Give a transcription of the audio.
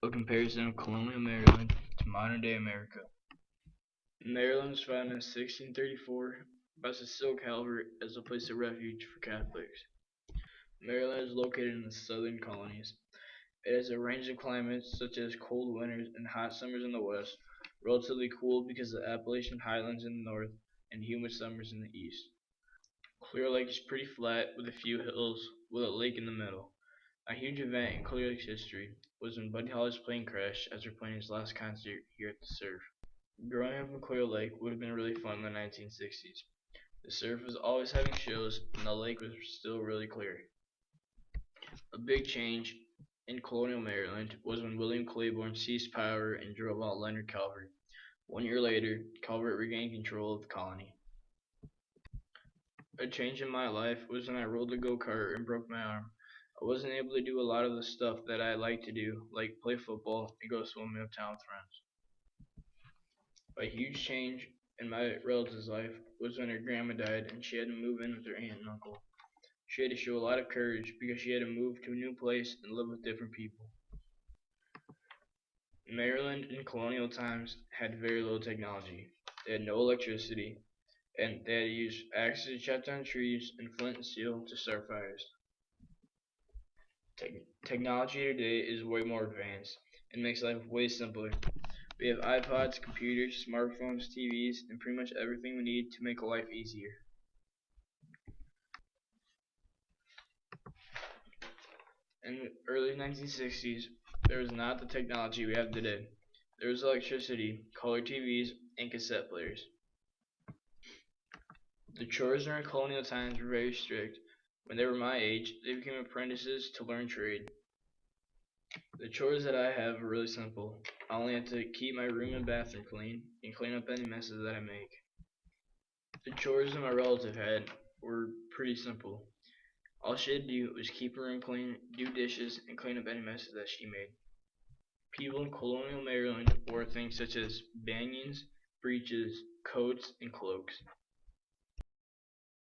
A comparison of colonial Maryland to modern day America. Maryland was founded in 1634 by Cecil Calvert as a place of refuge for Catholics. Maryland is located in the southern colonies. It has a range of climates such as cold winters and hot summers in the west, relatively cool because of the Appalachian Highlands in the north, and humid summers in the east. Clear Lake is pretty flat with a few hills with a lake in the middle. A huge event in Clear Lake's history was when Buddy Holly's plane crashed after playing his last concert here at the Surf. Growing up in Clear Lake would have been really fun in the 1960s. The Surf was always having shows and the lake was still really clear. A big change in colonial Maryland was when William Claiborne seized power and drove out Leonard Calvert. 1 year later, Calvert regained control of the colony. A change in my life was when I rolled a go-kart and broke my arm. I wasn't able to do a lot of the stuff that I like to do, like play football and go swimming uptown with friends. A huge change in my relative's life was when her grandma died and she had to move in with her aunt and uncle. She had to show a lot of courage because she had to move to a new place and live with different people. Maryland in colonial times had very little technology. They had no electricity, and they had to use axes to chop down trees and flint and steel to start fires. Technology today is way more advanced and makes life way simpler. We have iPods, computers, smartphones, TVs, and pretty much everything we need to make life easier. In the early 1960s, there was not the technology we have today. There was electricity, color TVs, and cassette players. The chores during colonial times were very strict. When they were my age, they became apprentices to learn trade. The chores that I have are really simple. I only have to keep my room and bathroom clean and clean up any messes that I make. The chores that my relative had were pretty simple. All she had to do was keep her room clean, do dishes, and clean up any messes that she made. People in colonial Maryland wore things such as banyans, breeches, coats, and cloaks.